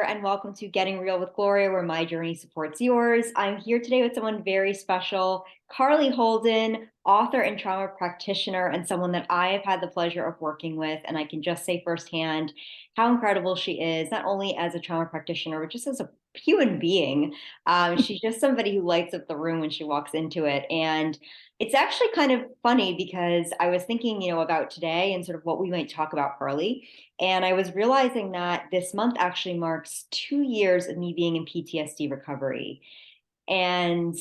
And welcome to Getting Real with Gloria, where my journey supports yours. I'm here today with someone very special, Karlee.holden, author and trauma practitioner, and someone that I have had the pleasure of working with. And I can just say firsthand how incredible she is, not only as a trauma practitioner, but just as a human being. She's just somebody who lights up the room when she walks into it. And it's actually kind of funny because I was thinking, about today and sort of what we might talk about, Karlee. And I was realizing that this month actually marks 2 years of me being in PTSD recovery. And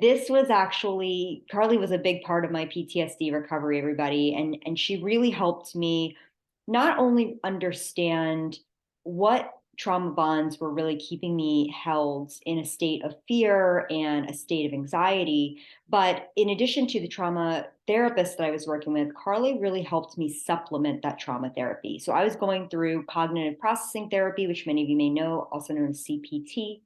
this was actually, Karlee was a big part of my PTSD recovery, everybody. And she really helped me not only understand what trauma bonds were really keeping me held in a state of fear and a state of anxiety, but in addition to the trauma therapist that I was working with, Karlee really helped me supplement that trauma therapy. So I was going through cognitive processing therapy, which many of you may know, also known as CPT,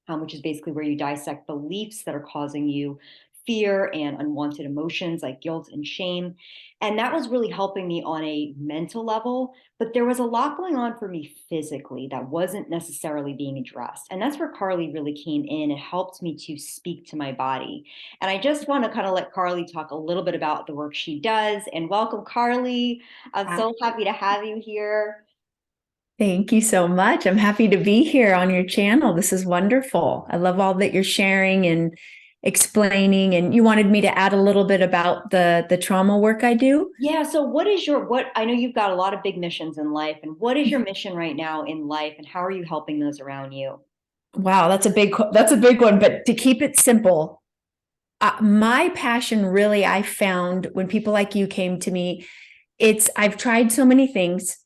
which is basically where you dissect beliefs that are causing you fear and unwanted emotions like guilt and shame. And that was really helping me on a mental level. But there was a lot going on for me physically that wasn't necessarily being addressed. And that's where Karlee really came in and helped me to speak to my body. And I just want to kind of let Karlee talk a little bit about the work she does. And welcome, Karlee. I'm so happy to have you here. Thank you so much. I'm happy to be here on your channel. This is wonderful. I love all that you're sharing and explaining. And you wanted me to add a little bit about the trauma work I do? Yeah, so what I know you've got a lot of big missions in life, and what is your mission right now in life, and how are you helping those around you? Wow, that's a big one. But to keep it simple, my passion really I found when people like you came to me. I've tried so many things.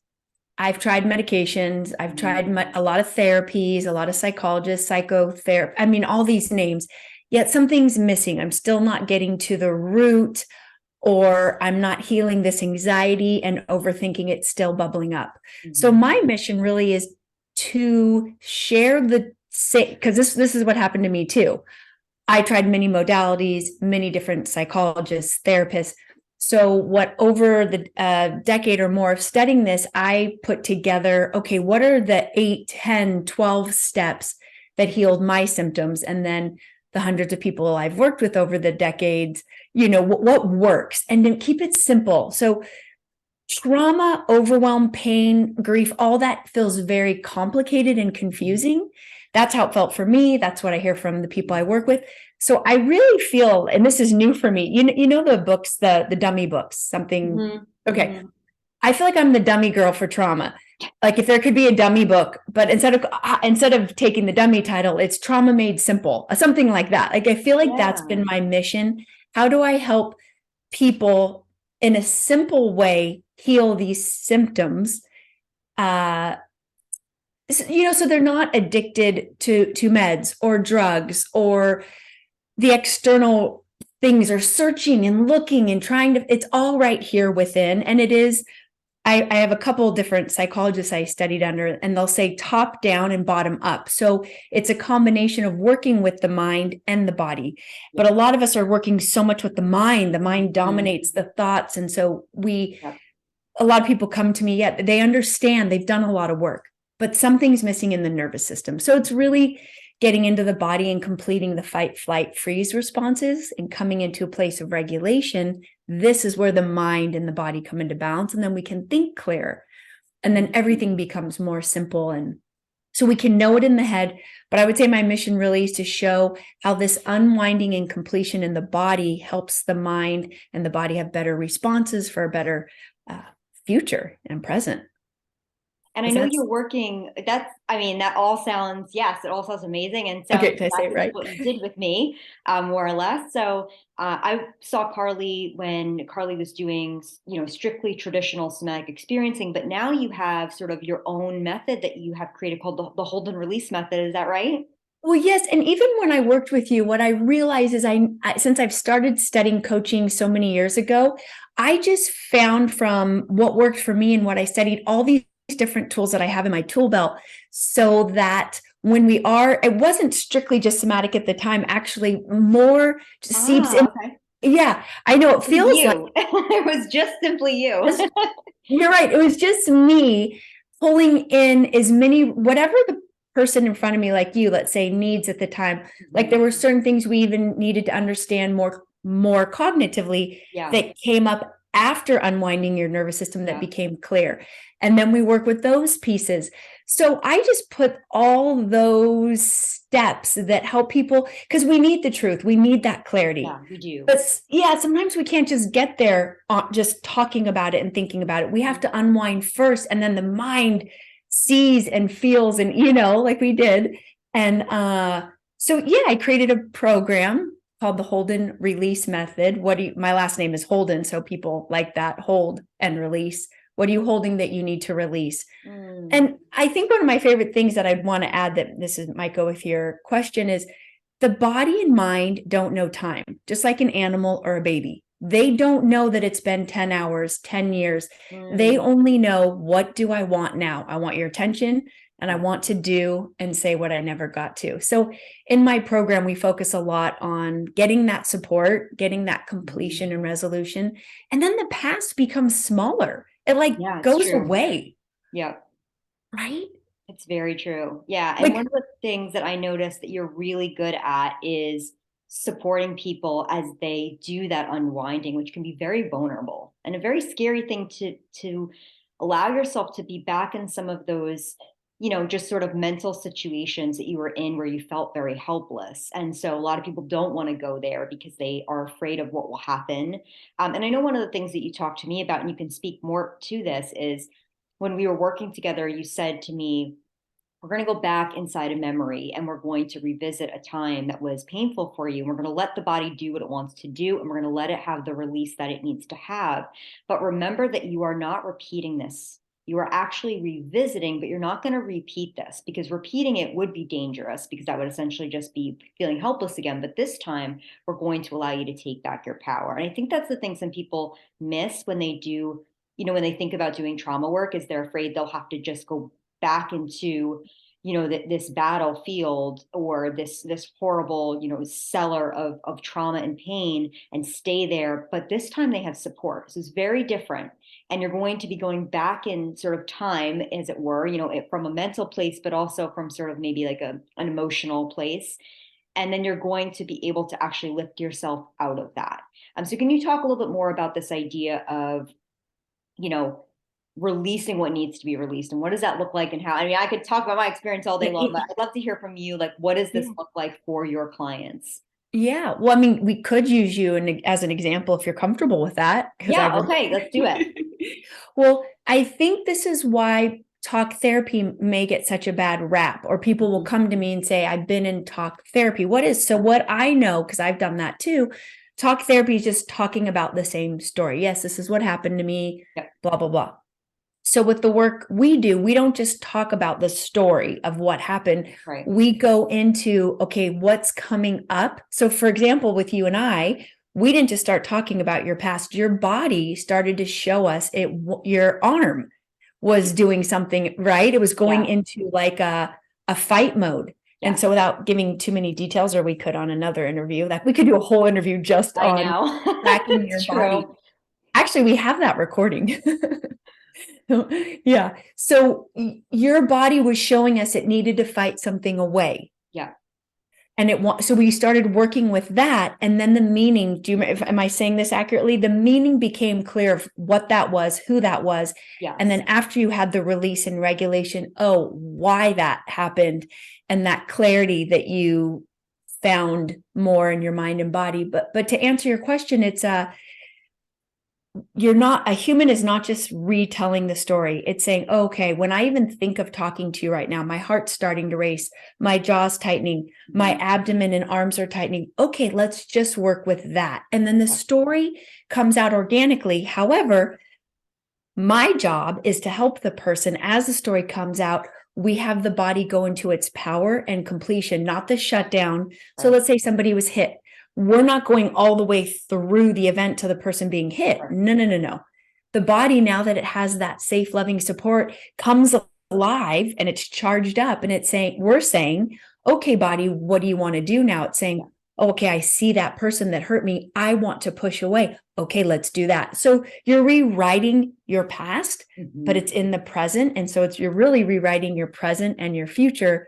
I've tried medications. I've tried a lot of therapies, a lot of psychologists, psychotherapy. I mean, all these names. Yet something's missing. I'm still not getting to the root, or I'm not healing this anxiety and overthinking it's still bubbling up. So Mhm. my mission really is to share the same, because this is what happened to me too. I tried many modalities, many different psychologists, therapists. So what over the decade or more of studying this, I put together, okay, what are the 8, 10, 12 steps that healed my symptoms? And then the hundreds of people I've worked with over the decades, what works? And then keep it simple. So trauma, overwhelm, pain, grief, all that feels very complicated and confusing. That's how it felt for me. That's what I hear from the people I work with. So I really feel, and this is new for me, you know the books, the dummy books, something. Mhm. Okay. Mhm. I feel like I'm the dummy girl for trauma. Like if there could be a dummy book, but instead of taking the dummy title, it's trauma made simple, something like that. Like I feel like that's Yeah. been my mission. How do I help people in a simple way heal these symptoms? Uh, so they're not addicted to meds or drugs or the external things, or searching and looking and trying to. It's all right here within, and it is. I have a couple different psychologists I studied under, and they'll say top down and bottom up. So it's a combination of working with the mind and the body. But Yeah. a lot of us are working so much with the mind. The mind Mhm. dominates the thoughts. And so Yep. a lot of people come to me, yet they understand they've done a lot of work, but something's missing in the nervous system. So it's really getting into the body and completing the fight, flight, freeze responses and coming into a place of regulation. This is where the mind and the body come into balance, and then we can think clear, and then Mhm. everything becomes more simple. And so we can know it in the head. But I would say my mission really is to show how this unwinding and completion in the body helps the mind and the body have better responses for a better uh, future and present. And I Is know that you're working, that all sounds, yes, it all sounds amazing and sounds okay? Did I say it exactly like right? what you did with me, more or less. So I saw Karlee when Karlee was doing, strictly traditional somatic experiencing, but now you have sort of your own method that you have created called the hold and release method. Is that right? Well, yes. And even when I worked with you, what I realized is since I've started studying coaching so many years ago, I just found from what worked for me and what I studied, all these different tools that I have in my tool belt, so that it wasn't strictly just somatic at the time, actually more seeps in. Okay. Yeah, I know it It was feels like you. It was just simply you. just, you're right. It was just me pulling in as many, whatever the person in front of me, like you, let's say, needs at the time. Like there were certain things we even needed to understand more cognitively Yeah. that came up after unwinding your nervous system that Yeah. became clear. And then we work with those pieces. So I just put all those steps that help people, because we need the truth. We need that clarity. Yeah, we do. But yeah, sometimes we can't just get there just talking about it and thinking about it. We have to unwind first, and then the mind sees and feels, and like we did. And so yeah, I created a program called the Holden Release Method. My last name is Holden, so people like that, hold and release. What are you holding that you need to release? And I think one of my favorite things that I'd want to add, that might go with your question, is the body and mind don't know time, just like an animal or a baby. They don't know that it's been 10 hours, 10 years. They only know, what do I want now? I want your attention, and I want to do and say what I never got to. So in my program, we focus a lot on getting that support, getting that completion and resolution. And then the past becomes smaller. It goes away. Yeah. Right? It's very true. Yeah. And one of the things that I noticed that you're really good at is supporting people as they do that unwinding, which can be very vulnerable and a very scary thing to allow yourself to be back in some of those, just sort of mental situations that you were in where you felt very helpless. And so a lot of people don't want to go there because they are afraid of what will happen. And I know one of the things that you talked to me about, and you can speak more to this, is when we were working together, you said to me, we're going to go back inside a memory and we're going to revisit a time that was painful for you. And we're going to let the body do what it wants to do. And we're going to let it have the release that it needs to have. But remember that you are not repeating this. You are actually revisiting, but you're not going to repeat this, because repeating it would be dangerous, because that would essentially just be feeling helpless again. But this time we're going to allow you to take back your power. And I think that's the thing some people miss when they do, when they think about doing trauma work, is they're afraid they'll have to just go back into this battlefield, or this horrible cellar of trauma and pain, and stay there. But this time they have support, so it's very different. And you're going to be going back in sort of time, as it were, from a mental place, but also from sort of maybe like an emotional place. And then you're going to be able to actually lift yourself out of that. So can you talk a little bit more about this idea of releasing what needs to be released, and what does that look like, and how? I mean, I could talk about my experience all day long, but I'd love to hear from you. Like, what does this look like for your clients? Yeah. Well, I mean, we could use you as an example if you're comfortable with that. Yeah. Okay. Let's do it. Well, I think this is why talk therapy may get such a bad rap, or people will come to me and say, I've been in talk therapy. What I know, because I've done that too, talk therapy is just talking about the same story. Yes, this is what happened to me, blah, blah, blah. So with the work we do, we don't just talk about the story of what happened. Right. We go into, okay, what's coming up? So for example, with you and I, we didn't just start talking about your past. Your body started to show us your arm was doing something, right? It was going into like a fight mode. And so without giving too many details, or we could on another interview, that we could do a whole interview just on tracking your body. Actually, we have that recording. Yeah. So your body was showing us it needed to fight something away. Yeah. And so we started working with that. And then the meaning, am I saying this accurately? The meaning became clear of what that was, who that was. Yes. And then after you had the release and regulation, why that happened, and that clarity that you found more in your mind and body. But to answer your question, it's a human is not just retelling the story. It's saying, okay, when I even think of talking to you right now, my heart's starting to race, my jaw's tightening, my abdomen and arms are tightening. Okay, let's just work with that. And then the story comes out organically. However, my job is to help the person as the story comes out. We have the body go into its power and completion, not the shutdown. So let's say somebody was hit. We're not going all the way through the event to the person being hit. No. The body, now that it has that safe, loving support, comes alive and it's charged up, and we're saying, okay, body, what do you want to do now? It's saying, oh, okay, I see that person that hurt me. I want to push away. Okay, let's do that. So you're rewriting your past, but it's in the present. And so you're really rewriting your present and your future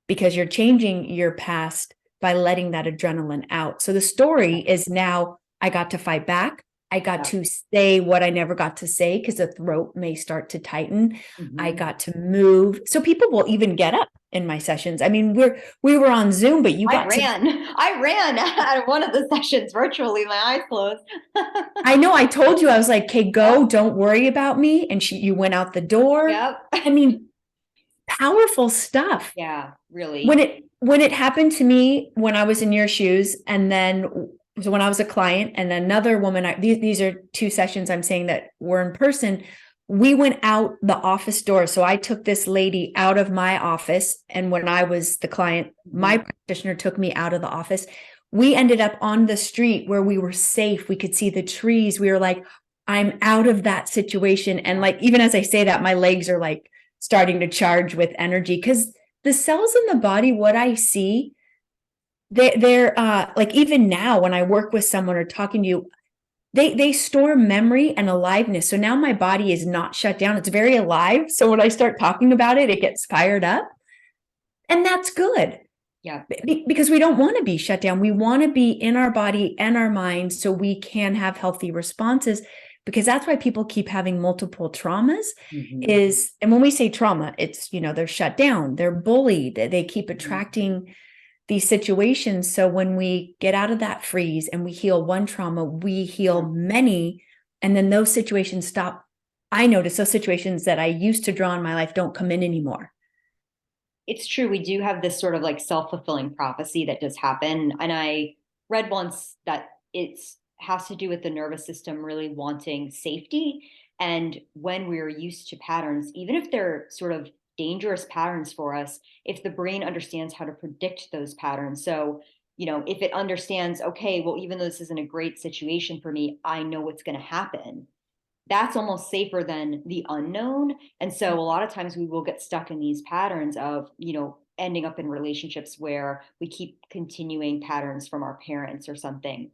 because you're changing your past by letting that adrenaline out. So the story is now I got to fight back. I got to say what I never got to say because the throat may start to tighten. I got to move. So people will even get up in my sessions. I mean, we were on Zoom, but I ran out of one of the sessions virtually, my eyes closed. I know, I told you, I was like, okay, go, don't worry about me. And you went out the door. Yep. I mean, powerful stuff. Yeah, really. When it happened to me when I was in your shoes, and then so when I was a client and another woman, these are two sessions I'm saying that were in person. We went out the office door. So I took this lady out of my office. And when I was the client, my practitioner took me out of the office. We ended up on the street where we were safe. We could see the trees. We were like, I'm out of that situation. And like, even as I say that, my legs are like starting to charge with energy because the cells in the body, what I see, they're like, even now when I work with someone or talking to you, they store memory and aliveness. So now my body is not shut down. It's very alive. So when I start talking about it, it gets fired up. And that's good. Yeah. Because we don't want to be shut down. We want to be in our body and our mind so we can have healthy responses, because that's why people keep having multiple traumas and when we say trauma, it's, they're shut down, they're bullied, they keep attracting these situations. So when we get out of that freeze and we heal one trauma, we heal many, and then those situations stop. I notice those situations that I used to draw in my life don't come in anymore. It's true. We do have this sort of like self-fulfilling prophecy that does happen. And I read once that it has to do with the nervous system really wanting safety. And when we're used to patterns, even if they're sort of dangerous patterns for us, if the brain understands how to predict those patterns. So, if it understands, okay, well, even though this isn't a great situation for me, I know what's going to happen. That's almost safer than the unknown. And so a lot of times we will get stuck in these patterns of, ending up in relationships where we keep continuing patterns from our parents or something.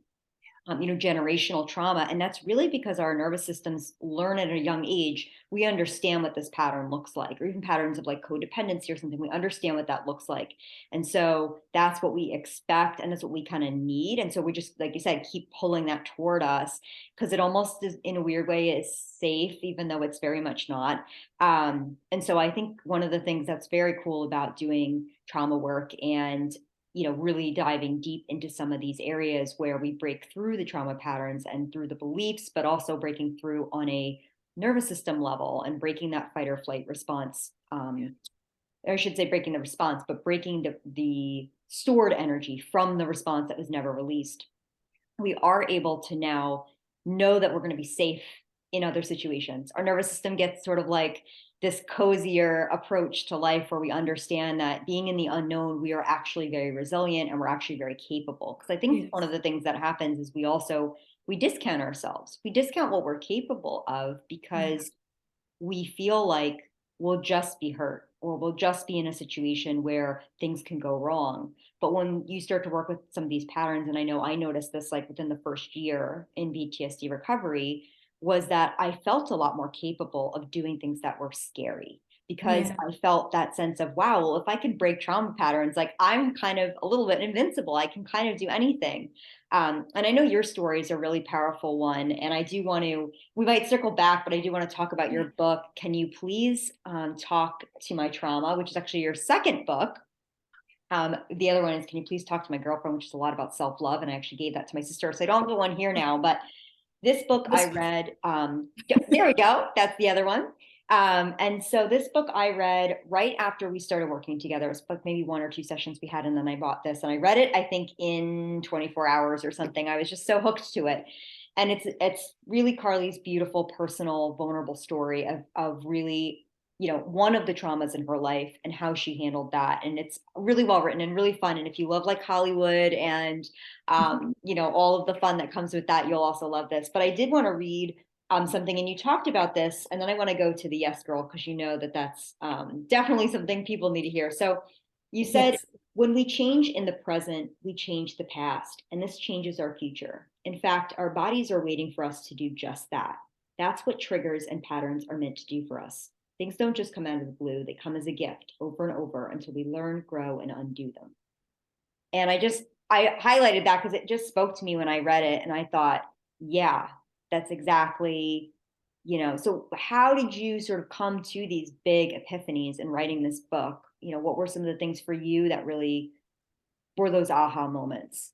Generational trauma. And that's really because our nervous systems learn at a young age. We understand what this pattern looks like, or even patterns of like codependency or something. We understand what that looks like. And so that's what we expect. And that's what we kind of need. And so we just, like you said, keep pulling that toward us because it almost is, in a weird way, is safe, even though it's very much not. And so I think one of the things that's very cool about doing trauma work and really diving deep into some of these areas where we break through the trauma patterns and through the beliefs, but also breaking through on a nervous system level and breaking that fight or flight response. Or I should say breaking the response, but breaking the stored energy from the response that was never released. We are able to now know that we're going to be safe in other situations. Our nervous system gets sort of like this cozier approach to life where we understand that being in the unknown, we are actually very resilient and we're actually very capable. Because I think one of the things that happens is we discount ourselves. We discount what we're capable of because we feel like we'll just be hurt or we'll just be in a situation where things can go wrong. But when you start to work with some of these patterns, and I know I noticed this like within the first year in PTSD recovery, was that I felt a lot more capable of doing things that were scary because I felt that sense of, wow, well, if I can break trauma patterns, like I'm kind of a little bit invincible. I can kind of do anything. And I know your story is a really powerful one. And I do want to, we might circle back, but I do want to talk about your book. Can you please talk to my trauma, which is actually your second book? The other one is, can you please talk to my girlfriend, which is a lot about self-love. And I actually gave that to my sister. So I don't have the one here now, but this book I read, there we go. That's the other one. And so this book I read right after we started working together. It was like maybe one or two sessions we had, and then I bought this and I read it, I think in 24 hours or something. I was just so hooked to it. And it's really Karlee's beautiful, personal, vulnerable story of really, one of the traumas in her life and how she handled that. And it's really well written and really fun. And if you love like Hollywood and, all of the fun that comes with that, you'll also love this. But I did want to read something, and you talked about this, and then I want to go to the yes girl, because that's definitely something people need to hear. So You said, Yes. when we change in the present, we change the past, and this changes our future. In fact, our bodies are waiting for us to do just that. That's what triggers and patterns are meant to do for us. Things don't just come out of the blue, they come as a gift over and over until we learn, grow, and undo them. And I highlighted that because it just spoke to me when I read it. And I thought, yeah, that's exactly, so how did you sort of come to these big epiphanies in writing this book? What were some of the things for you that really were those aha moments?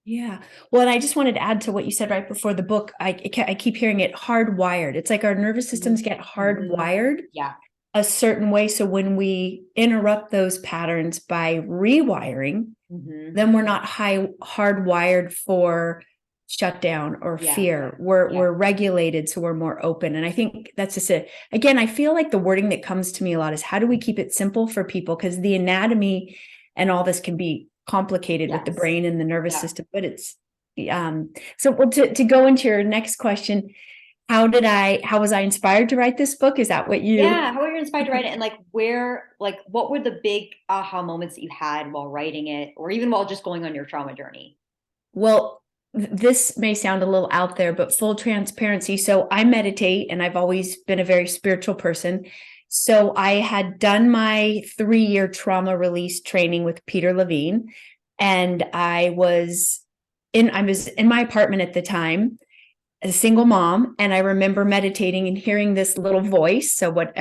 Yeah. Well, and I just wanted to add to what you said right before the book. I keep hearing it hardwired. It's like our nervous systems get Mm-hmm. hardwired Yeah. a certain way. So when we interrupt those patterns by rewiring, Mm-hmm. then we're not hardwired for shutdown or Yeah. fear. Yeah. We're regulated, so we're more open. And I think that's just it. Again, I feel like the wording that comes to me a lot is how do we keep it simple for people? Because the anatomy and all this can be complicated with the Yes. brain and the nervous Yeah. system. But it's so well, to go into your next question, how was I inspired to write this book? Is that what you Yeah. How were you inspired to write it? And what were the big aha moments that you had while writing it, or even while just going on your trauma journey? Well, this may sound a little out there, but full transparency. So I meditate and I've always been a very spiritual person. So I had done my 3-year trauma release training with Peter Levine, and I was in my apartment at the time, a single mom, and I remember meditating and hearing this little voice. So what,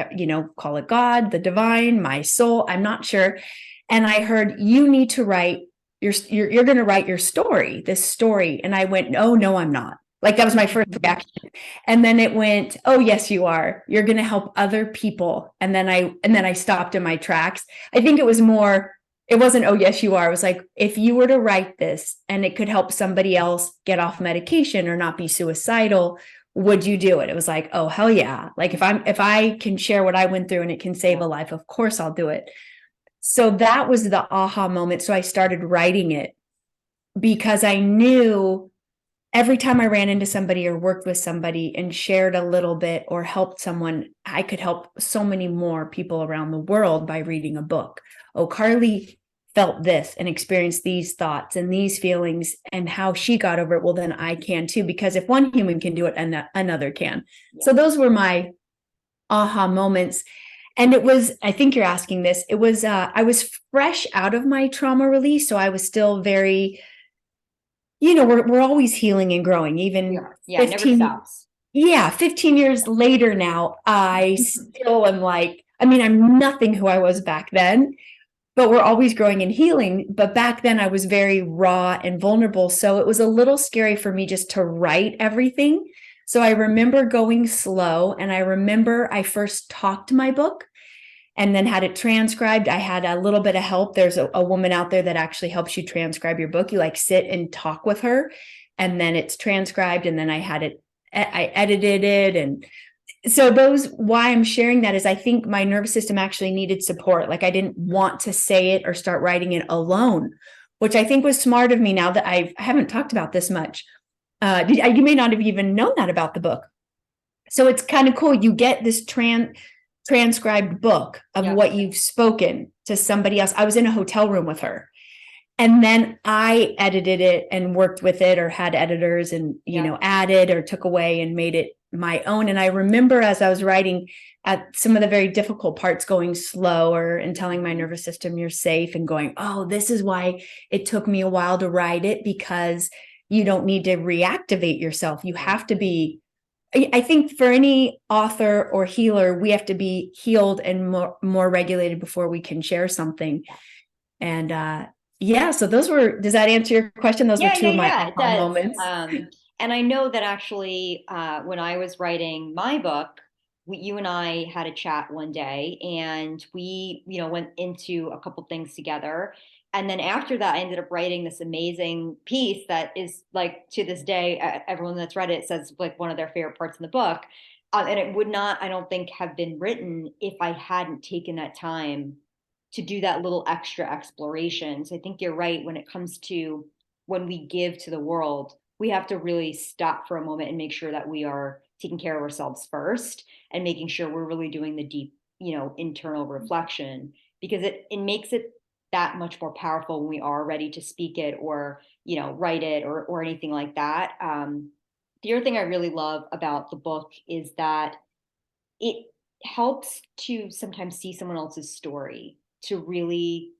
call it God, the divine, my soul, I'm not sure. And I heard, you need to write you're going to write this story. And I went, oh, no, I'm not. Like that was my first reaction. And then it went, oh, yes, you are. You're going to help other people. And then I stopped in my tracks. I think it wasn't, oh, yes, you are. It was like, if you were to write this and it could help somebody else get off medication or not be suicidal, would you do it? It was like, oh, hell yeah. Like if I can share what I went through and it can save a life, of course I'll do it. So that was the aha moment. So I started writing it because I knew every time I ran into somebody or worked with somebody and shared a little bit or helped someone, I could help so many more people around the world by reading a book. Oh, Karlee felt this and experienced these thoughts and these feelings and how she got over it. Well, then I can too, because if one human can do it, another can. Yeah. So those were my aha moments. And it was, I think you're asking this, it was, I was fresh out of my trauma release. So I was still very, we're always healing and growing, even Yeah. It never 15, stops. yeah, 15 years later now, I still am like, I mean, I'm nothing who I was back then, but we're always growing and healing. But back then I was very raw and vulnerable. So it was a little scary for me just to write everything. So I remember going slow, and I remember I first talked my book and then had it transcribed. I had a little bit of help. There's a woman out there that actually helps you transcribe your book. You like sit and talk with her, and then it's transcribed. And then I edited it. And so why I'm sharing that is I think my nervous system actually needed support. Like I didn't want to say it or start writing it alone, which I think was smart of me now that I haven't talked about this much. You may not have even known that about the book. So it's kind of cool. You get this transcribed book of what you've spoken to somebody else. I was in a hotel room with her, and then I edited it and worked with it, or had editors and, added or took away and made it my own. And I remember as I was writing at some of the very difficult parts, going slower and telling my nervous system, you're safe, and going, oh, this is why it took me a while to write it, because you don't need to reactivate yourself. You have to be, I think for any author or healer, we have to be healed and more regulated before we can share something. And so does that answer your question? Those were two of my It aha does. moments. And I know that actually, when I was writing my book, you and I had a chat one day, and we, went into a couple things together. And then after that, I ended up writing this amazing piece that is, like, to this day, everyone that's read it says like one of their favorite parts in the book. And it would not, I don't think, have been written if I hadn't taken that time to do that little extra exploration. So I think you're right when it comes to when we give to the world, we have to really stop for a moment and make sure that we are taking care of ourselves first, and making sure we're really doing the deep, internal reflection, because it makes it that much more powerful when we are ready to speak it or, write it or anything like that. The other thing I really love about the book is that it helps to sometimes see someone else's story to really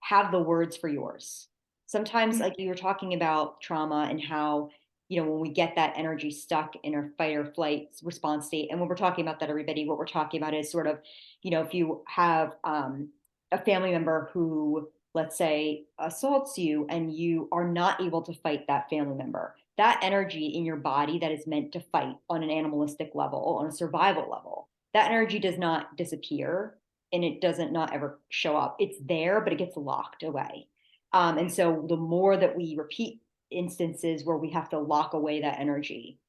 have the words for yours. Sometimes, like you were talking about trauma and how, when we get that energy stuck in our fight or flight response state. And when we're talking about that, everybody, what we're talking about is sort of, if you have a family member who, let's say, assaults you and you are not able to fight that family member, that energy in your body that is meant to fight on an animalistic level, on a survival level, that energy does not disappear and it doesn't not ever show up. It's there, but it gets locked away. And so the more that we repeat instances where we have to lock away that energy,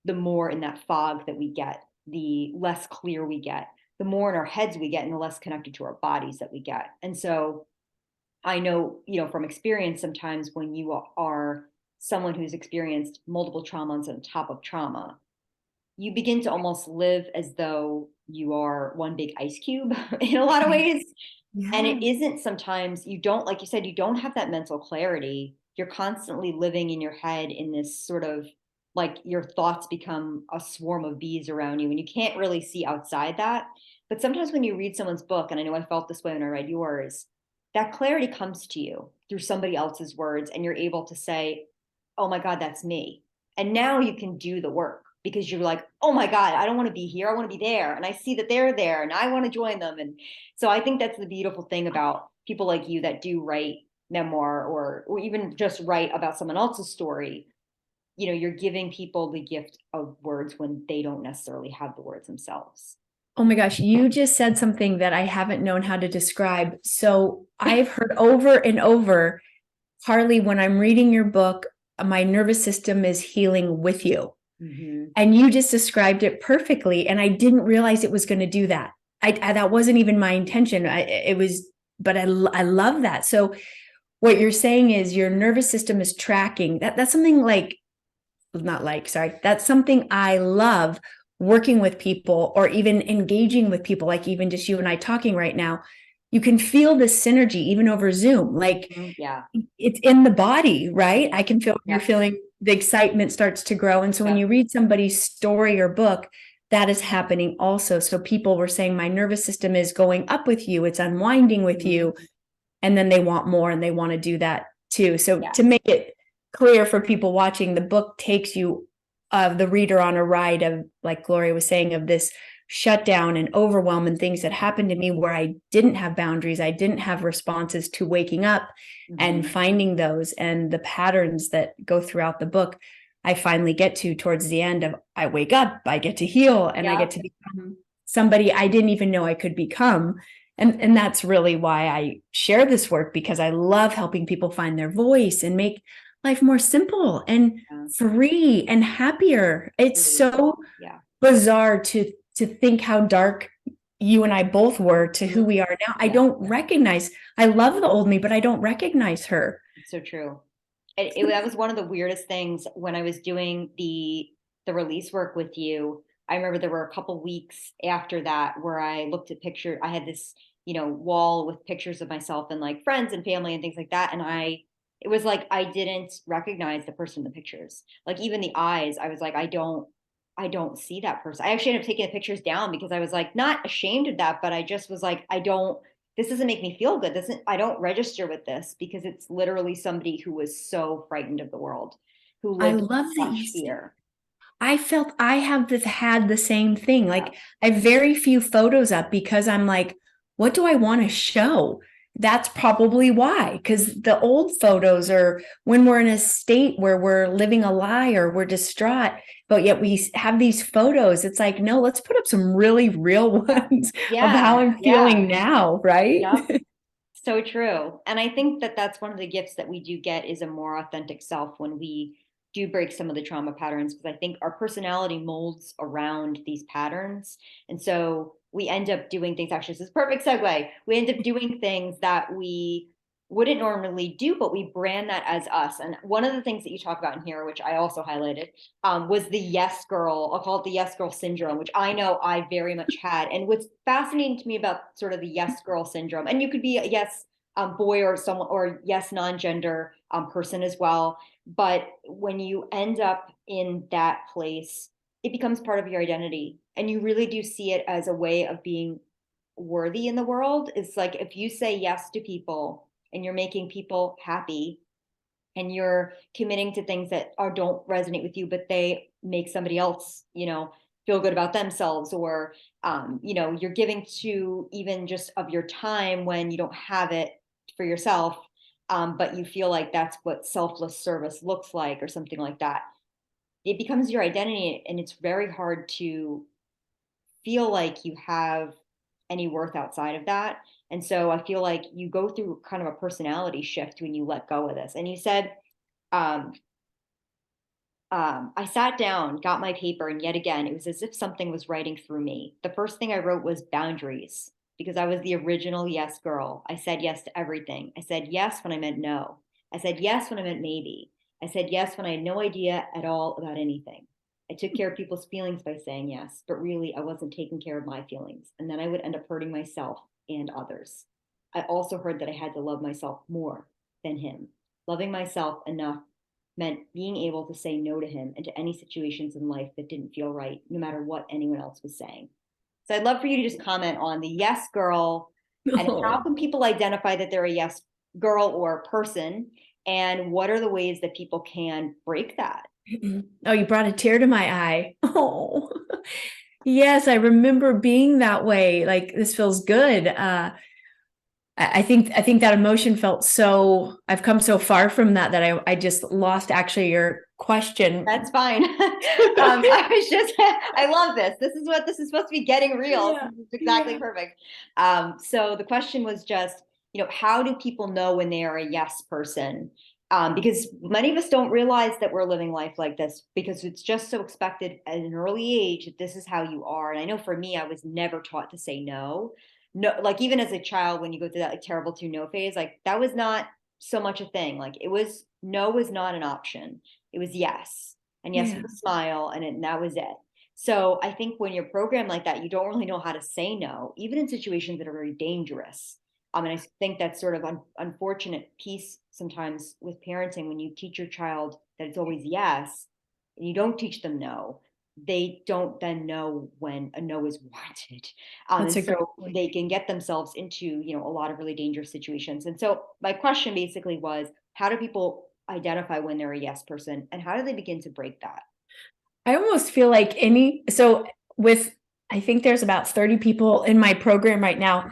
the more in that fog that we get, the less clear we get, the more in our heads we get, and the less connected to our bodies that we get. And so I know, from experience, sometimes when you are someone who's experienced multiple traumas on top of trauma, you begin to almost live as though you are one big ice cube in a lot of ways. And Yeah. it isn't sometimes, you don't, like you said, you don't have that mental clarity. You're constantly living in your head in this sort of like your thoughts become a swarm of bees around you and you can't really see outside that. But sometimes when you read someone's book, and I know I felt this way when I read yours, that clarity comes to you through somebody else's words and you're able to say, oh my God, that's me. And now you can do the work because you're like, oh my God, I don't want to be here. I want to be there. And I see that they're there and I want to join them. And so I think that's the beautiful thing about people like you that do write memoir or even just write about someone else's story. You're giving people the gift of words when they don't necessarily have the words themselves. Oh my gosh, you just said something that I haven't known how to describe. So I've heard over and over, Karlee, when I'm reading your book, my nervous system is healing with you. Mm-hmm. And you just described it perfectly. And I didn't realize it was going to do that. That wasn't even my intention. But I love that. So what you're saying is your nervous system is tracking that. That's something like, not like, sorry, that's something I love working with people or even engaging with people, like even just you and I talking right now. You can feel the synergy even over Zoom. Like Yeah. it's in the body, right? I can feel you're Yep. feeling the excitement starts to grow. And so when you read somebody's story or book, that is happening also. So people were saying, my nervous system is going up with you, it's unwinding with you. And then they want more and they want to do that too. So to make it clear for people watching, the book takes you, the reader, on a ride of, like Gloria was saying, of this shutdown and overwhelm and things that happened to me where I didn't have boundaries. I didn't have responses to waking up and finding those, and the patterns that go throughout the book. I finally get to towards the end of, I wake up, I get to heal, and I get to become somebody I didn't even know I could become. And that's really why I share this work, because I love helping people find their voice and make life more simple and free and happier. It's so bizarre to think how dark you and I both were to who we are now. I don't recognize, I love the old me, but I don't recognize her. It's so true. That was one of the weirdest things when I was doing the release work with you. I remember there were a couple weeks after that where I looked at pictures. I had this, wall with pictures of myself and like friends and family and things like that. And it was like I didn't recognize the person in the pictures. Like even the eyes, I was like, I don't see that person. I actually ended up taking the pictures down because I was like not ashamed of that, but I just was like, this doesn't make me feel good. I don't register with this because it's literally somebody who was so frightened of the world, who I lived love in that you such fear. I felt I have had the same thing. Like I have very few photos up because I'm like, what do I want to show? That's probably why, because the old photos are when we're in a state where we're living a lie or we're distraught, but yet we have these photos. It's like, no, let's put up some really real ones of how I'm feeling now, right? Yep. So true. And I think that that's one of the gifts that we do get is a more authentic self when we do break some of the trauma patterns, because I think our personality molds around these patterns. And so we end up doing things, actually, this is a perfect segue. We end up doing things that we wouldn't normally do, but we brand that as us. And one of the things that you talk about in here, which I also highlighted, was the yes girl. I'll call it the yes girl syndrome, which I know I very much had. And what's fascinating to me about sort of the yes girl syndrome, and you could be a yes boy or someone, or yes, non-gender person as well. But when you end up in that place, it becomes part of your identity. And you really do see it as a way of being worthy in the world. It's like if you say yes to people and you're making people happy and you're committing to things that are don't resonate with you, but they make somebody else, feel good about themselves, or you're giving to even just of your time when you don't have it for yourself, but you feel like that's what selfless service looks like, or something like that. It becomes your identity, and it's very hard to feel like you have any worth outside of that. And so I feel like you go through kind of a personality shift when you let go of this. And you said, um, I sat down, got my paper, and yet again, it was as if something was writing through me. The first thing I wrote was boundaries, because I was the original yes girl. I said yes to everything. I said yes when I meant no. I said yes when I meant maybe. I said yes when I had no idea at all about anything. I took care of people's feelings by saying yes, but really I wasn't taking care of my feelings. And then I would end up hurting myself and others. I also heard that I had to love myself more than him. Loving myself enough meant being able to say no to him and to any situations in life that didn't feel right, no matter what anyone else was saying. So I'd love for you to just comment on the yes girl, and how Oh. can people identify that they're a yes girl or person, and what are the ways that people can break that? Oh, you brought a tear to my eye. Oh, yes, I remember being that way. Like, this feels good. I think that emotion felt so, I've come so far from that I just lost actually your question. That's fine. I was just, I love this. This is what this is supposed to be, getting real. Yeah, This is exactly yeah. perfect. So the question was just, how do people know when they are a yes person? Because many of us don't realize that we're living life like this, because it's just so expected at an early age that this is how you are. And I know for me, I was never taught to say no. No, like even as a child, when you go through that like terrible to no phase, like that was not so much a thing. Like it was, no was not an option. It was yes, and yes Yeah. with a smile, and that was it. So I think when you're programmed like that, you don't really know how to say no, even in situations that are very dangerous. And I think that's sort of unfortunate piece sometimes with parenting, when you teach your child that it's always yes, and you don't teach them no, they don't then know when a no is wanted. That's And a great so point. they can get themselves into, a lot of really dangerous situations. And so my question basically was, how do people identify when they're a yes person, and how do they begin to break that? I almost feel like so with, I think there's about 30 people in my program right now.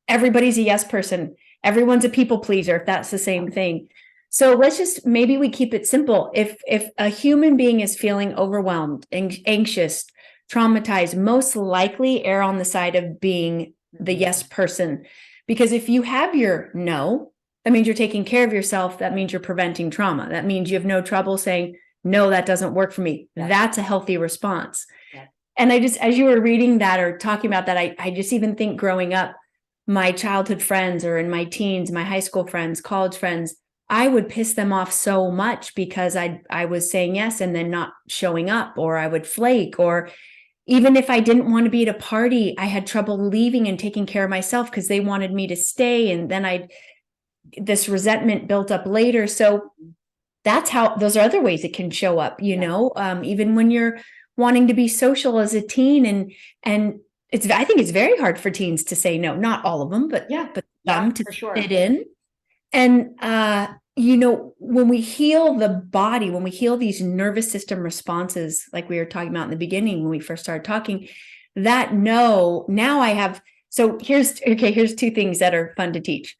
Everybody's a yes person. Everyone's a people pleaser, if that's the same thing. So let's just, maybe we keep it simple. If a human being is feeling overwhelmed, anxious, traumatized, most likely err on the side of being the yes person. Because if you have your no, that means you're taking care of yourself. That means you're preventing trauma. That means you have no trouble saying, no, that doesn't work for me. Yeah. That's a healthy response. Yeah. And I just, as you were reading that or talking about that, I just even think growing up, my childhood friends, or in my teens, my high school friends, college friends, I would piss them off so much because I was saying yes and then not showing up, or I would flake, or even if I didn't want to be at a party, I had trouble leaving and taking care of myself because they wanted me to stay. And then this resentment built up later. So that's how, those are other ways it can show up, even when you're wanting to be social as a teen, and I think it's very hard for teens to say no, not all of them, but Yeah. some to For sure. fit in. And when we heal the body, when we heal these nervous system responses, like we were talking about in the beginning when we first started talking, that no, now I have, so here's two things that are fun to teach.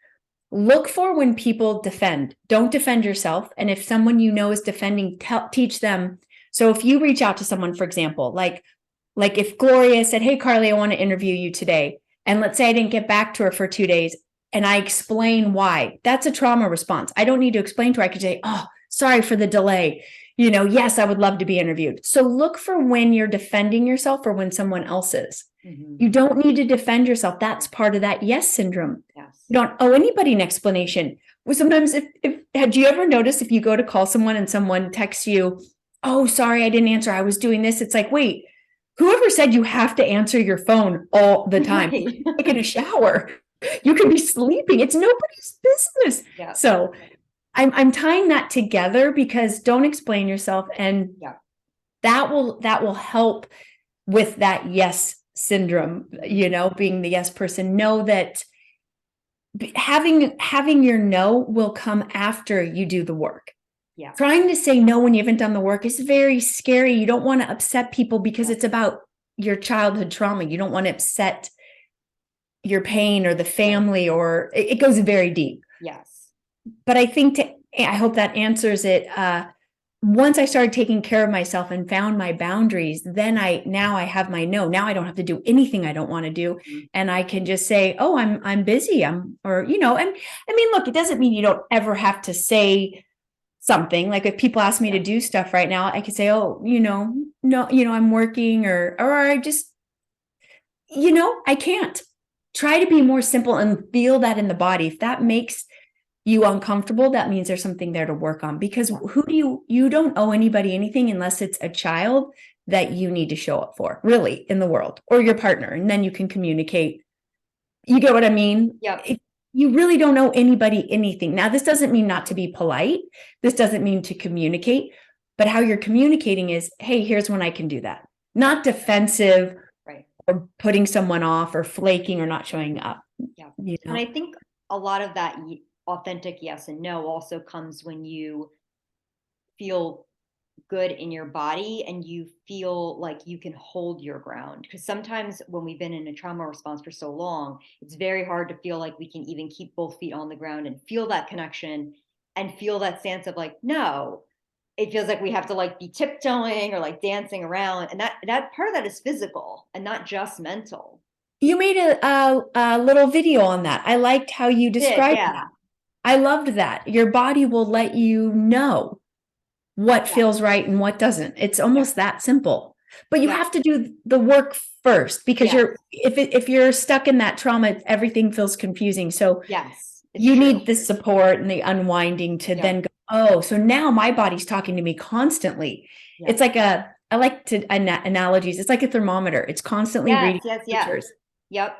Look for when people defend. Don't defend yourself. And if someone is defending, teach them. So if you reach out to someone, for example, like if Gloria said, "Hey, Karlee, I want to interview you today." And let's say I didn't get back to her for 2 days, and I explain why. That's a trauma response. I don't need to explain to her. I could say, "Oh, sorry for the delay. Yes, I would love to be interviewed." So look for when you're defending yourself or when someone else is. Mm-hmm. You don't need to defend yourself. That's part of that yes syndrome. Yes. You don't owe anybody an explanation. Well, sometimes if had you ever noticed, if you go to call someone and someone texts you, "Oh, sorry, I didn't answer. I was doing this." It's like, wait, whoever said you have to answer your phone all the time? Right. Taking a shower. You could be sleeping. It's nobody's business. Yeah. So I'm tying that together because don't explain yourself. And Yeah. that will help with that yes syndrome, being the yes person. Know that having your no will come after you do the work. Yeah. Trying to say no when you haven't done the work is very scary. You don't want to upset people because it's about your childhood trauma. You don't want to upset your pain or the family, or it goes very deep. Yes. But I think I hope that answers it. Once I started taking care of myself and found my boundaries, then now I have my no. Now I don't have to do anything I don't want to do. And I can just say, oh, I'm busy. And I mean, look, it doesn't mean you don't ever have to say something. Like if people ask me to do stuff right now, I could say, oh, no, I'm working or I just, I can't. Try to be more simple and feel that in the body. If that makes you uncomfortable, that means there's something there to work on, because you don't owe anybody anything unless it's a child that you need to show up for, really, in the world, or your partner, and then you can communicate. You get what I mean? Yeah. You really don't owe anybody anything. Now, this doesn't mean not to be polite. This doesn't mean to communicate, but how you're communicating is, hey, here's when I can do that. Not defensive, right, or putting someone off or flaking or not showing up. Yeah. And I think a lot of that authentic yes and no also comes when you feel good in your body and you feel like you can hold your ground. Because sometimes when we've been in a trauma response for so long, it's very hard to feel like we can even keep both feet on the ground and feel that connection and feel that sense of like, no, it feels like we have to like be tiptoeing or like dancing around. And that part of that is physical and not just mental. You made a little video on that. I liked how you described that. I loved that. Your body will let you know what feels right and what doesn't. It's almost that simple. But you have to do the work first, because if you're stuck in that trauma, everything feels confusing. So you need the support and the unwinding to then go, oh, so now my body's talking to me constantly. It's like I like to analogies. It's like a thermometer. It's constantly reading temperatures. Yep.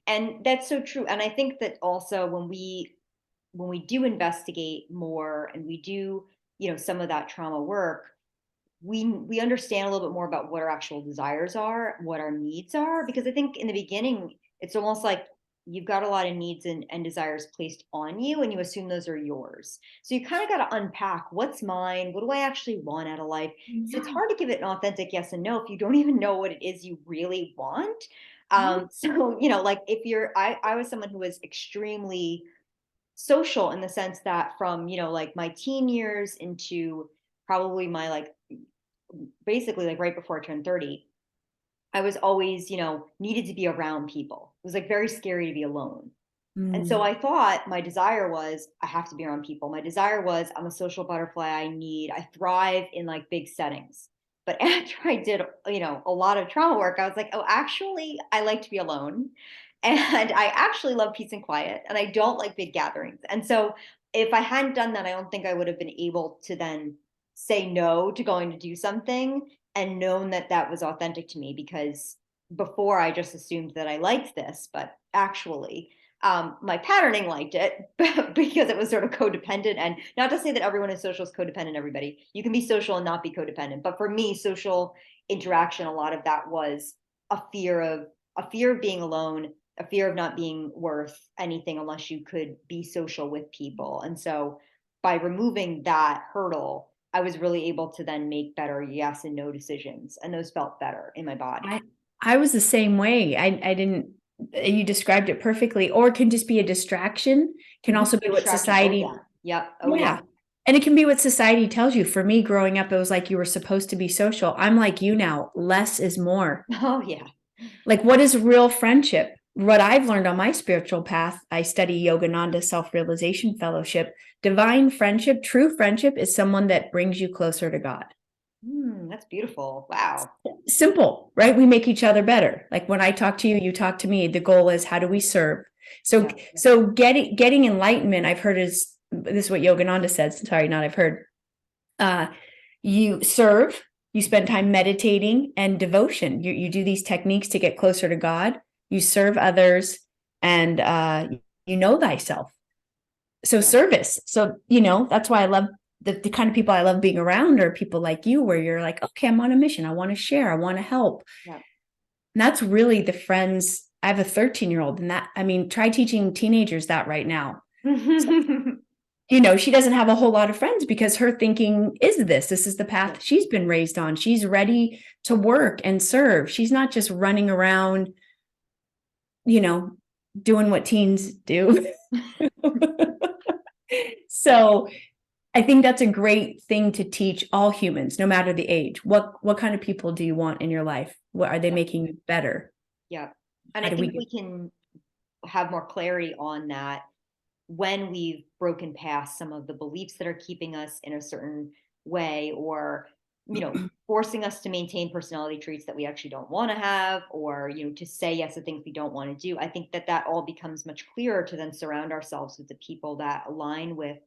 And that's so true. And I think that also when we do investigate more and we do, some of that trauma work, we understand a little bit more about what our actual desires are, what our needs are. Because I think in the beginning, it's almost like you've got a lot of needs and desires placed on you and you assume those are yours. So you kind of got to unpack what's mine, what do I actually want out of life? So it's hard to give it an authentic yes and no if you don't even know what it is you really want. So, like if I was someone who was extremely social in the sense that from, like my teen years into probably my like basically like right before I turned 30, I was always, needed to be around people. It was like very scary to be alone. And so I thought my desire was I have to be around people. My desire was I'm a social butterfly. I thrive in like big settings. But after I did, a lot of trauma work, I was like, oh, actually, I like to be alone. And I actually love peace and quiet. And I don't like big gatherings. And so if I hadn't done that, I don't think I would have been able to then say no to going to do something and known that that was authentic to me, because before I just assumed that I liked this, but actually, my patterning liked it because it was sort of codependent. And not to say that everyone in social is codependent, everybody. You can be social and not be codependent. But for me, social interaction, a lot of that was a fear of being alone, a fear of not being worth anything unless you could be social with people. And so by removing that hurdle, I was really able to then make better yes and no decisions. And those felt better in my body. I was the same way. I didn't, you described it perfectly, or it can just be a distraction, can also be what society. And it can be what society tells you. For me, growing up, it was like you were supposed to be social. I'm like you now, less is more. Oh, yeah. Like, what is real friendship? What I've learned on my spiritual path, I study Yogananda Self-Realization Fellowship. Divine friendship, true friendship, is someone that brings you closer to God. That's beautiful. Wow. Simple, right? We make each other better. Like when I talk to you, you talk to me. The goal is, how do we serve? So getting enlightenment, I've heard this is what Yogananda says. Sorry, not I've heard. You serve, you spend time meditating and devotion. You do these techniques to get closer to God. You serve others, and you know thyself. So Yeah. service. So, that's why I love the kind of people I love being around are people like you, where you're like, okay, I'm on a mission. I want to share. I want to help. Yeah. And that's really the friends. I have a 13-year-old, and try teaching teenagers that right now. So, she doesn't have a whole lot of friends because her thinking is this is the path she's been raised on. She's ready to work and serve. She's not just running around, doing what teens do. So I think that's a great thing to teach all humans, no matter the age. What kind of people do you want in your life? What are they making you better? Yeah. And How I do think we we can have more clarity on that when we've broken past some of the beliefs that are keeping us in a certain way, or forcing us to maintain personality traits that we actually don't want to have, or to say yes to things we don't want to do. I think that all becomes much clearer to then surround ourselves with the people that align with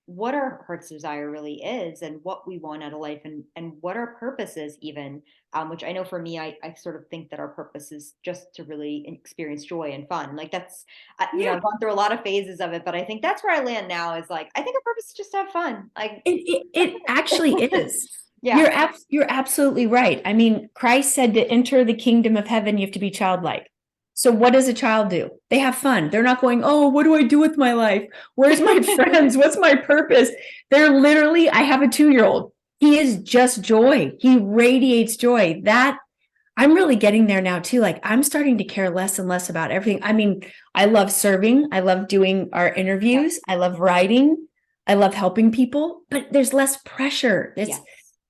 what our heart's desire really is, and what we want out of life, and what our purpose is even, which I know for me, I sort of think that our purpose is just to really experience joy and fun. Like that's, Yeah, I've gone through a lot of phases of it, but I think that's where I land now, is like, I think our purpose is just to have fun. Like, it actually is. yeah, You're absolutely right. I mean, Christ said to enter the kingdom of heaven, you have to be childlike. So what does a child do? They have fun. They're not going, oh, what do I do with my life? Where's my friends? What's my purpose? They're literally, I have a 2-year-old. He is just joy. He radiates joy. That I'm really getting there now too. Like I'm starting to care less and less about everything. I mean, I love serving. I love doing our yeah, interviews. I love writing. I love helping people, but there's less pressure. yes,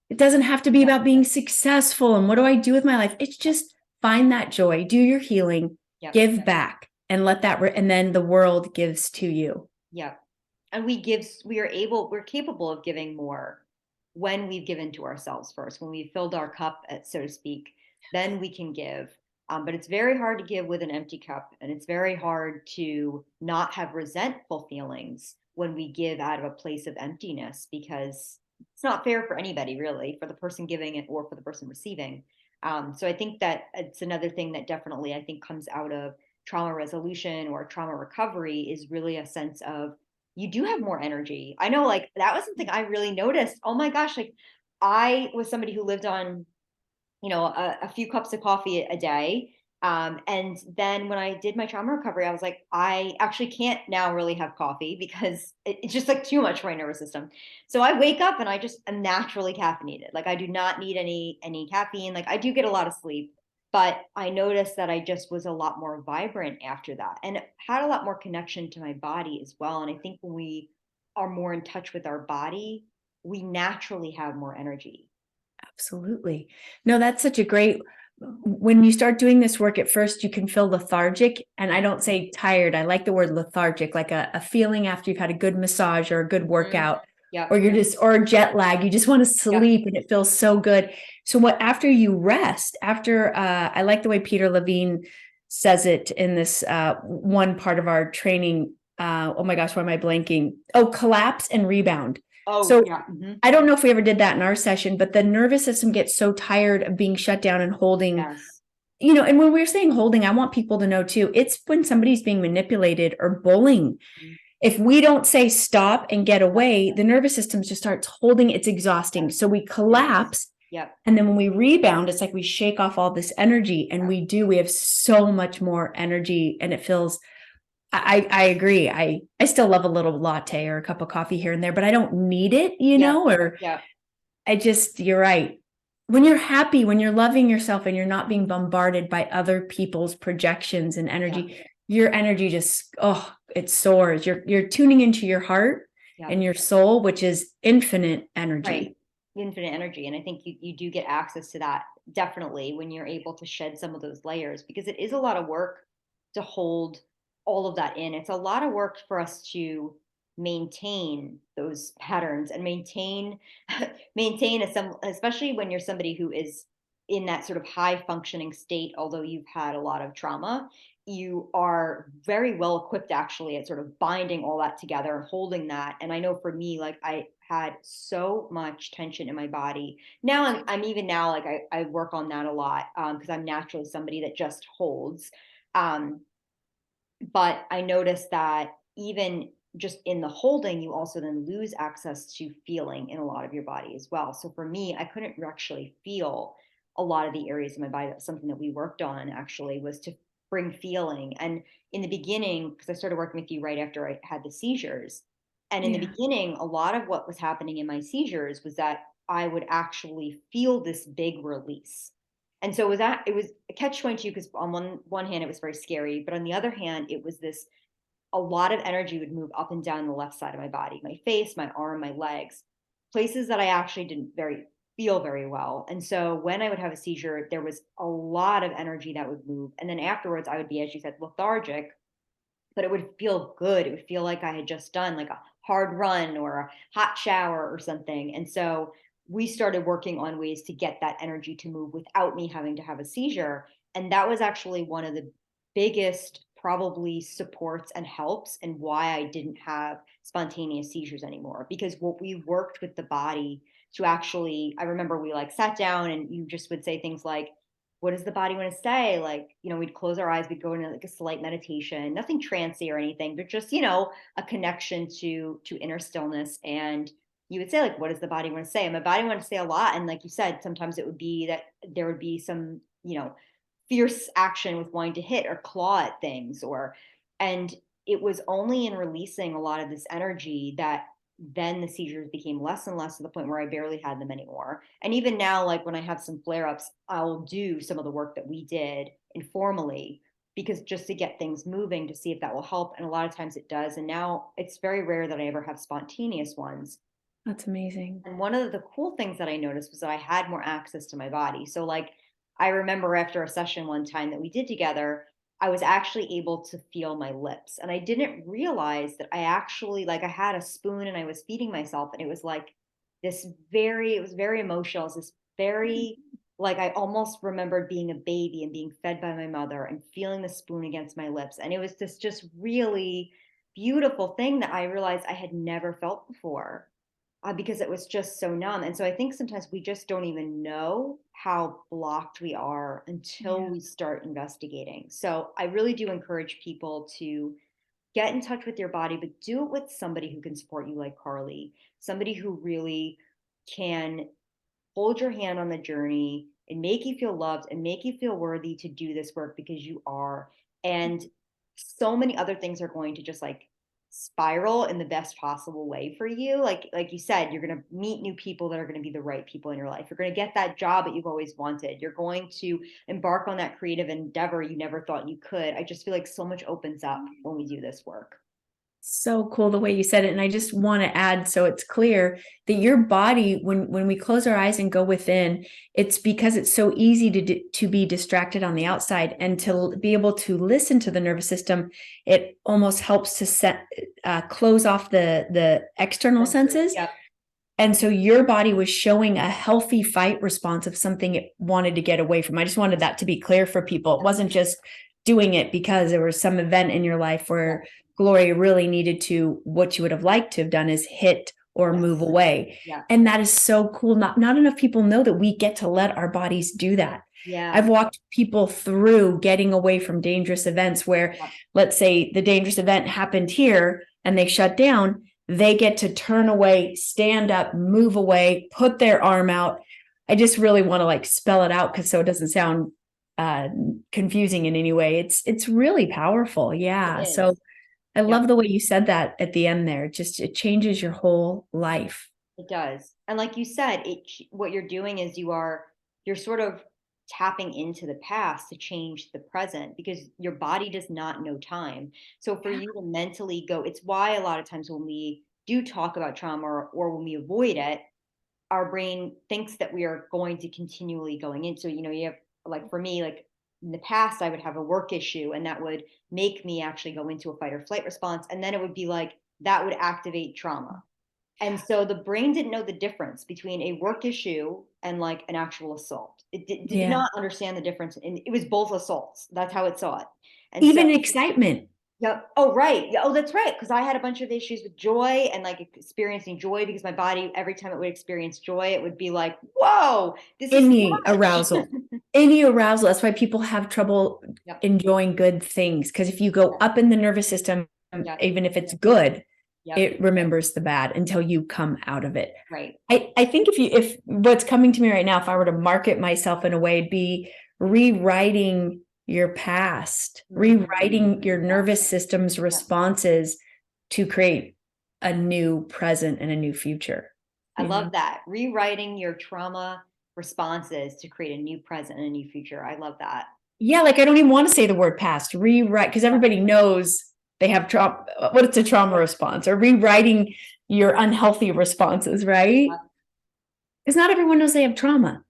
It doesn't have to be yeah, about being successful and what do I do with my life? It's just find that joy, do your healing, yeah, give back, and let that, and then the world gives to you. yeah. And we're capable of giving more when we've given to ourselves first, when we've filled our cup, so to speak, then we can give. But it's very hard to give with an empty cup, and it's very hard to not have resentful feelings when we give out of a place of emptiness, because it's not fair for anybody, really, for the person giving it or for the person receiving. So I think that it's another thing that definitely, I think, comes out of trauma resolution or trauma recovery, is really a sense of, you do have more energy. I know, like, that was something I really noticed. Oh my gosh, like, I was somebody who lived on, a few cups of coffee a day. And then when I did my trauma recovery, I was like, I actually can't now really have coffee because it's just like too much for my nervous system. So I wake up and I just am naturally caffeinated. Like I do not need any caffeine. Like I do get a lot of sleep, but I noticed that I just was a lot more vibrant after that, and had a lot more connection to my body as well. And I think when we are more in touch with our body, we naturally have more energy. Absolutely. No, that's such a great, when you start doing this work at first, you can feel lethargic. And I don't say tired. I like the word lethargic, like a feeling after you've had a good massage or a good Mhm. workout, Yep. or or a jet lag. You just want to Yep. sleep and it feels so good. So after you rest, I like the way Peter Levine says it in this one part of our training. Oh my gosh, why am I blanking? Oh, collapse and rebound. Oh, So yeah. Hmm. I don't know if we ever did that in our session, but the nervous system gets so tired of being shut down and holding, Yes. and when we're saying holding, I want people to know too, it's when somebody's being manipulated or bullying. Mhm. If we don't say stop and get Yep. away, the nervous system just starts holding. It's exhausting. Yes. So we It is. collapse. Yep. And then when we rebound, it's like we shake off all this energy, and Yep. we have so much more energy, and it feels, I agree. I still love a little latte or a cup of coffee here and there, but I don't need it, Yep. or Yep. you're right. When you're happy, when you're loving yourself and you're not being bombarded by other people's projections and Yep. energy, your energy just, it soars. You're tuning into your heart Yep. and your soul, which is infinite Right. energy. Infinite energy. And I think you do get access to that definitely when you're able to shed some of those layers, because it is a lot of work to hold all of that in. It's a lot of work for us to maintain those patterns and maintain maintain especially when you're somebody who is in that sort of high functioning state. Although you've had a lot of trauma, you are very well equipped actually at sort of binding all that together and holding that. And I know for me, like, I had so much tension in my body. Now I'm even now, like, I work on that a lot, because I'm naturally somebody that just holds. Um, But I noticed that even just in the holding, you also then lose access to feeling in a lot of your body as well. So for me, I couldn't actually feel a lot of the areas of my body. That's something that we worked on actually, was to bring feeling. And in the beginning, because I started working with you right after I had the seizures, and in the Yeah. beginning, a lot of what was happening in my seizures was that I would actually feel this big release. And so it was a catch 22, because on one hand it was very scary, but on the other hand it was this, a lot of energy would move up and down the left side of my body, my face, my arm, my legs, places that I actually didn't very feel very well. And so when I would have a seizure, there was a lot of energy that would move. And then afterwards I would be, as you said, lethargic, but it would feel good. It would feel like I had just done like a hard run or a hot shower or something. And so we started working on ways to get that energy to move without me having to have a seizure. And that was actually one of the biggest, probably, supports and helps, and why I didn't have spontaneous seizures anymore. Because what we worked with the body to actually, I remember we like sat down and you just would say things like, what does the body want to say? Like, we'd close our eyes, we'd go into like a slight meditation, nothing trancy or anything, but just, a connection to inner stillness. And you would say, like, what does the body want to say? And my body wanted to say a lot. And like you said, sometimes it would be that there would be some, fierce action with wanting to hit or claw at things, and it was only in releasing a lot of this energy that then the seizures became less and less, to the point where I barely had them anymore. And even now, like when I have some flare ups, I'll do some of the work that we did informally, because just to get things moving to see if that will help. And a lot of times it does. And now it's very rare that I ever have spontaneous ones. That's amazing. And one of the cool things that I noticed was that I had more access to my body. So, like, I remember after a session one time that we did together, I was actually able to feel my lips. And I didn't realize that I actually, like, I had a spoon and I was feeding myself. And it was like it was very emotional. It was this very, like, I almost remembered being a baby and being fed by my mother and feeling the spoon against my lips. And it was this just really beautiful thing that I realized I had never felt before, because it was just so numb. And so I think sometimes we just don't even know how blocked we are until Yeah. we start investigating. So I really do encourage people to get in touch with your body, but do it with somebody who can support you, like Karlee, somebody who really can hold your hand on the journey and make you feel loved and make you feel worthy to do this work, because you are. And so many other things are going to just like spiral in the best possible way for you. Like you said, you're going to meet new people that are going to be the right people in your life. You're going to get that job that you've always wanted. You're going to embark on that creative endeavor you never thought you could. I just feel like so much opens up when we do this work. So cool the way you said it. And I just want to add, so it's clear that your body, when we close our eyes and go within, it's because it's so easy to be distracted on the outside, and to be able to listen to the nervous system. It almost helps to close off the external senses. Yep. And so your body was showing a healthy fight response of something it wanted to get away from. I just wanted that to be clear for people. It wasn't just doing it because there was some event in your life where Gloria really needed to, what you would have liked to have done is hit or move away. Yeah. And that is so cool. Not enough people know that we get to let our bodies do that. Yeah. I've walked people through getting away from dangerous events where, let's say the dangerous event happened here and they shut down. They get to turn away, stand up, move away, put their arm out. I just really want to like spell it out, because so it doesn't sound confusing in any way. It's really powerful. Yeah. So I love the way you said that at the end there. It changes your whole life. It does. And like you said, what you're doing is you're sort of tapping into the past to change the present, because your body does not know time. So for you to mentally go, it's why a lot of times when we do talk about trauma, or when we avoid it, our brain thinks that we are going to continually going into, you have, like for me, like in the past, I would have a work issue and that would make me actually go into a fight or flight response. And then it would be like, that would activate trauma. And so the brain didn't know the difference between a work issue and like an actual assault. It did not understand the difference. And it was both assaults. That's how it saw it. And so, Even excitement. Yep. Oh, right. Yeah. Oh, that's right. Because I had a bunch of issues with joy and like experiencing joy because my body, every time it would experience joy, it would be like, whoa, this is too Any much. arousal, any arousal. That's why people have trouble Yep. enjoying good things. Because if you go up in the nervous system, Yep. even if it's good, Yep. it remembers the bad until you come out of it. Right. I think if what's coming to me right now, if I were to market myself in a way, it'd be rewriting your past, rewriting your nervous system's responses to create a new present and a new future. I love that. Rewriting your trauma responses to create a new present and a new future. I love that. Yeah, like I don't even want to say the word past, rewrite, because everybody knows they have trauma. What it's a trauma response, or rewriting your unhealthy responses, right? Because not everyone knows they have trauma.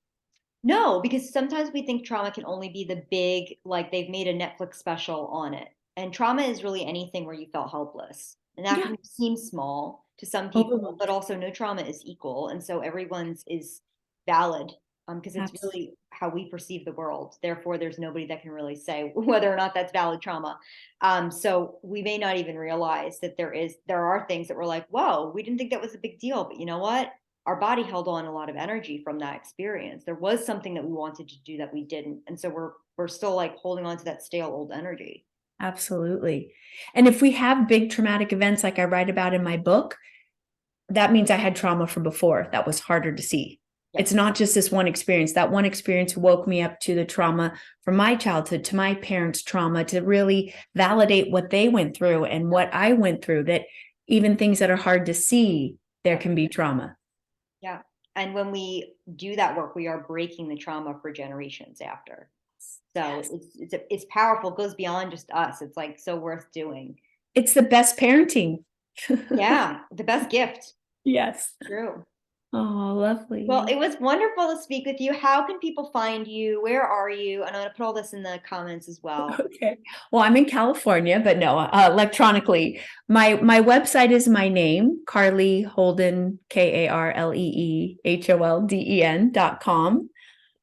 No, because sometimes we think trauma can only be the big, like they've made a Netflix special on it. And trauma is really anything where you felt helpless. And that Yeah. can seem small to some people, but Overlooked. also no trauma is equal. And so everyone's is valid because it's Absolutely. really how we perceive the world. Therefore, there's nobody that can really say whether or not that's valid trauma. So we may not even realize that there are things that we're like, whoa, we didn't think that was a big deal. But you know what? Our body held on a lot of energy from that experience. There was something that we wanted to do that we didn't. And so we're still like holding on to that stale old energy. Absolutely. And if we have big traumatic events like I write about in my book, that means I had trauma from before that was harder to see. It's Yes. not just this one experience. That one experience woke me up to the trauma from my childhood, to my parents' trauma, to really validate what they went through and what I went through, that even things that are hard to see, there can be trauma. Yeah. And when we do that work, we are breaking the trauma for generations after. So Yes. it's powerful. It goes beyond just us. It's like so worth doing. It's the best parenting. Yeah, the best gift. Yes. True. Oh, Well, lovely. it was wonderful to speak with you. How can people find you? Where are you? And I'm going to put all this in the comments as well. Okay. Well, I'm in California, but no, electronically. My website is my name, Karlee Holden, KarleeHolden.com.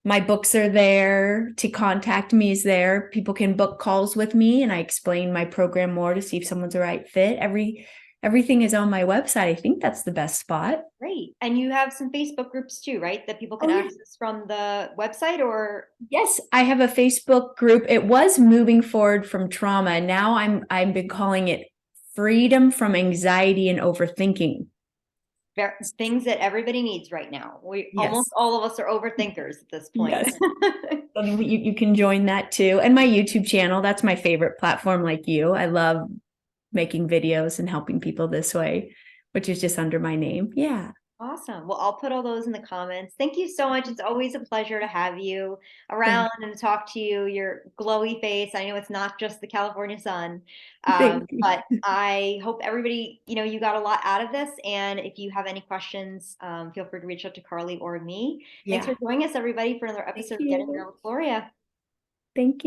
My books are there. To contact me is there. People can book calls with me, and I explain my program more to see if someone's a right fit. Everything is on my website. I think that's the best spot. Great. And you have some Facebook groups too, right? That people can Oh yeah. access from the website or Yes, I have a Facebook group. It was moving forward from trauma. Now I've been calling it freedom from anxiety and overthinking. things that everybody needs right now. We almost Yes. all of us are overthinkers at this point. Yes. You can join that too. And my YouTube channel, that's my favorite platform, like you. I love making videos and helping people this way, which is just under my name. Yeah. Awesome. Well, I'll put all those in the comments. Thank you so much. It's always a pleasure to have you Thank, around and to talk to you. Your glowy face. I know it's not just the California sun, thank you. but I hope everybody, you got a lot out of this. And if you have any questions, feel free to reach out to Karlee or me. Thanks Yeah. for joining us, everybody, for another Thank episode of Getting Real you. with Gloria. Thank you.